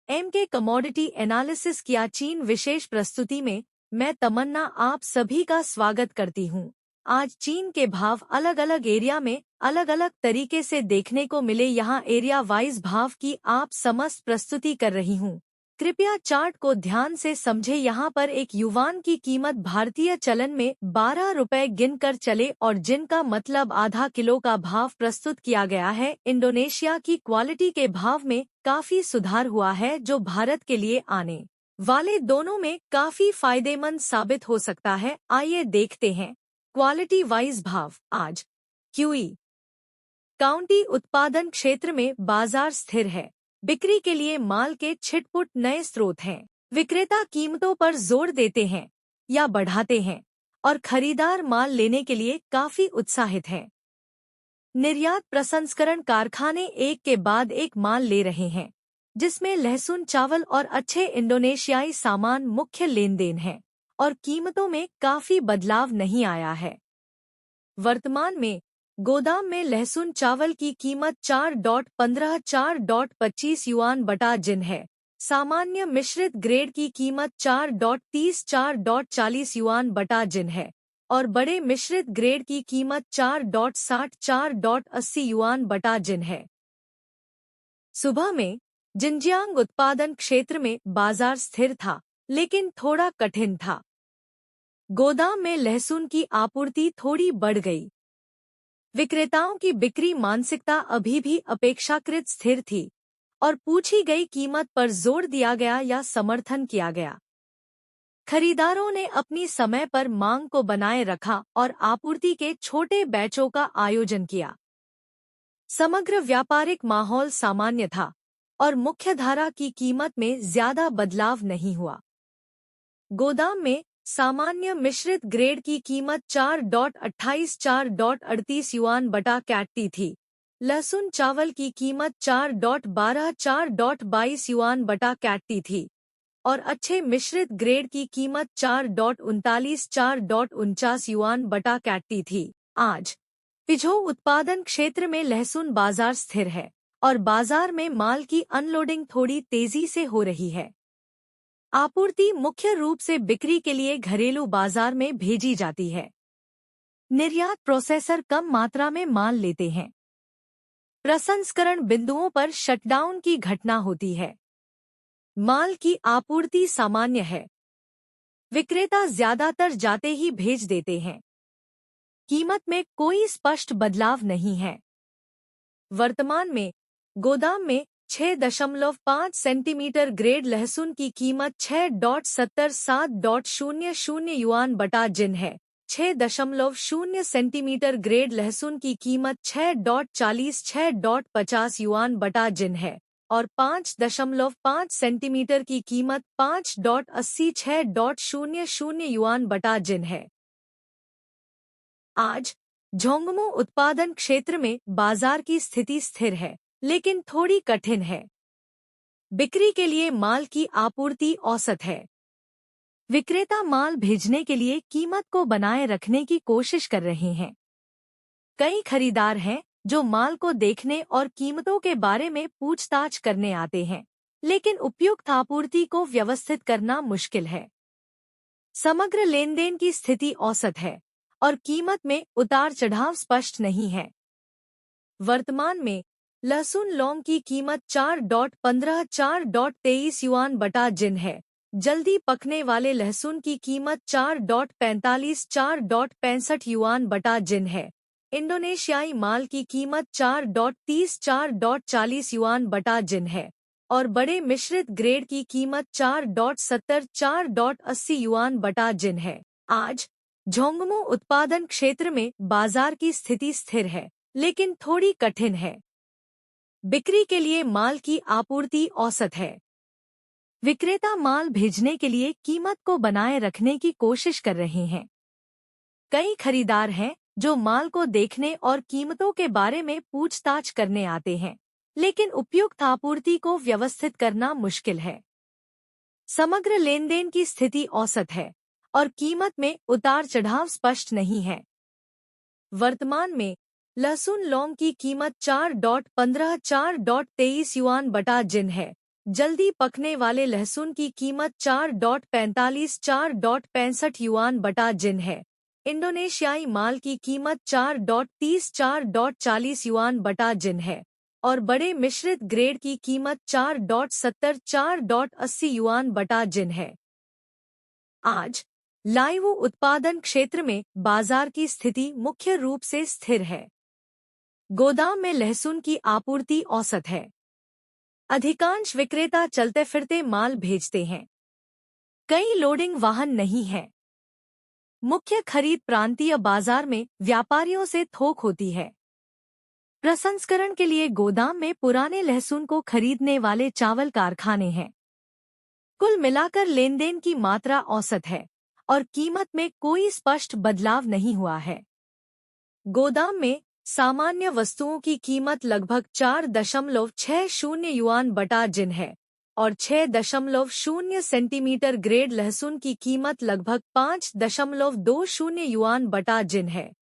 MK commodity analysis किया चीन विशेष प्रस्तुति में मैं तमन्ना आप सभी का स्वागत करती हूँ। आज चीन के भाव अलग अलग एरिया में अलग अलग तरीके से देखने को मिले। यहाँ एरिया वाइज भाव की आप समस्त प्रस्तुति कर रही हूँ। कृपया चार्ट को ध्यान से समझे। यहाँ पर एक युवान की कीमत भारतीय चलन में 12 रुपए गिनकर चले और जिनका मतलब आधा किलो का भाव प्रस्तुत किया गया है। इंडोनेशिया की क्वालिटी के भाव में काफी सुधार हुआ है जो भारत के लिए आने वाले दोनों में काफी फायदेमंद साबित हो सकता है। आइए देखते हैं क्वालिटी वाइज भाव। आज क्यूई काउंटी उत्पादन क्षेत्र में बाजार स्थिर है। बिक्री के लिए माल के छिटपुट नए स्रोत हैं। विक्रेता कीमतों पर जोर देते हैं या बढ़ाते हैं और खरीदार माल लेने के लिए काफी उत्साहित हैं। निर्यात प्रसंस्करण कारखाने एक के बाद एक माल ले रहे हैं, जिसमें लहसुन, चावल और अच्छे इंडोनेशियाई सामान मुख्य लेनदेन हैं और कीमतों में काफी बदलाव नहीं आया है। वर्तमान में गोदाम में लहसुन चावल की कीमत 4.15-4.25 युआन बटा जिन है। सामान्य मिश्रित ग्रेड की कीमत 4.30-4.40 युआन बटा जिन है और बड़े मिश्रित ग्रेड की कीमत 4.60-4.80 युआन बटा जिन है। सुबह में जिनजियांग उत्पादन क्षेत्र में बाजार स्थिर था लेकिन थोड़ा कठिन था। गोदाम में लहसुन की आपूर्ति थोड़ी बढ़ गई। विक्रेताओं की बिक्री मानसिकता अभी भी अपेक्षाकृत स्थिर थी और पूछी गई कीमत पर जोर दिया गया या समर्थन किया गया। खरीदारों ने अपनी समय पर मांग को बनाए रखा और आपूर्ति के छोटे बैचों का आयोजन किया। समग्र व्यापारिक माहौल सामान्य था और मुख्यधारा की कीमत में ज्यादा बदलाव नहीं हुआ। गोदाम में सामान्य मिश्रित ग्रेड की कीमत 4.28-4.38 युआन बटा कैटी थी। लहसुन चावल की कीमत 4.12-4.22 युआन बटा कैटी थी और अच्छे मिश्रित ग्रेड की कीमत 4.39-4.49 युआन बटा कैटी थी। आज पिछो उत्पादन क्षेत्र में लहसुन बाजार स्थिर है और बाजार में माल की अनलोडिंग थोड़ी तेजी से हो रही है। आपूर्ति मुख्य रूप से बिक्री के लिए घरेलू बाजार में भेजी जाती है। निर्यात प्रोसेसर कम मात्रा में माल लेते हैं। प्रसंस्करण बिंदुओं पर शटडाउन की घटना होती है। माल की आपूर्ति सामान्य है। विक्रेता ज्यादातर जाते ही भेज देते हैं। कीमत में कोई स्पष्ट बदलाव नहीं है। वर्तमान में गोदाम में 6.5 सेंटीमीटर ग्रेड लहसुन की कीमत 6.70-7.00 युआन बटा जिन है। 6.0 सेंटीमीटर ग्रेड लहसुन की कीमत 6.40-6.50 युआन बटा जिन है और 5.5 सेंटीमीटर की कीमत 5.80-6.00 युआन बटा जिन है। आज झोंगमो उत्पादन क्षेत्र में बाजार की स्थिति स्थिर है लेकिन थोड़ी कठिन है। बिक्री के लिए माल की आपूर्ति औसत है। विक्रेता माल भेजने के लिए कीमत को बनाए रखने की कोशिश कर रहे हैं। कई खरीदार हैं जो माल को देखने और कीमतों के बारे में पूछताछ करने आते हैं, लेकिन उपयुक्त आपूर्ति को व्यवस्थित करना मुश्किल है। समग्र लेनदेन की स्थिति औसत है और कीमत में उतार चढ़ाव स्पष्ट नहीं है। वर्तमान में लहसुन लौंग की कीमत 4.15-4.23 युआन बटा जिन है। जल्दी पकने वाले लहसुन की कीमत 4.45-4.65 युआन बटा जिन है। इंडोनेशियाई माल की कीमत 4.30-4.40 युआन बटा जिन है और बड़े मिश्रित ग्रेड की कीमत 4.70-4.80 युआन बटा जिन है। आज झोंगमो उत्पादन क्षेत्र में बाजार की स्थिति स्थिर है लेकिन थोड़ी कठिन है। बिक्री के लिए माल की आपूर्ति औसत है। विक्रेता माल भेजने के लिए कीमत को बनाए रखने की कोशिश कर रहे हैं। कई खरीदार हैं जो माल को देखने और कीमतों के बारे में पूछताछ करने आते हैं, लेकिन उपयुक्त आपूर्ति को व्यवस्थित करना मुश्किल है। समग्र लेनदेन की स्थिति औसत है और कीमत में उतार चढ़ाव स्पष्ट नहीं है। वर्तमान में लहसुन लौंग की कीमत 4.15-4.23 युआन बटा जिन है। जल्दी पकने वाले लहसुन की कीमत 4.45 युआन बटा जिन है। इंडोनेशियाई माल की कीमत 4.30 युआन बटा जिन है और बड़े मिश्रित ग्रेड की कीमत 4.80 युआन बटा जिन है। आज लाइव उत्पादन क्षेत्र में बाजार की स्थिति मुख्य रूप से स्थिर है। गोदाम में लहसुन की आपूर्ति औसत है। अधिकांश विक्रेता चलते फिरते माल भेजते हैं। कई लोडिंग वाहन नहीं है। मुख्य खरीद प्रांतीय बाजार में व्यापारियों से थोक होती है। प्रसंस्करण के लिए गोदाम में पुराने लहसुन को खरीदने वाले चावल कारखाने हैं। कुल मिलाकर लेनदेन की मात्रा औसत है और कीमत में कोई स्पष्ट बदलाव नहीं हुआ है। गोदाम में सामान्य वस्तुओं की कीमत लगभग 4.60 युआन बटा जिन है और 6.0 सेंटीमीटर ग्रेड लहसुन की कीमत लगभग 5.20 युआन बटा जिन है।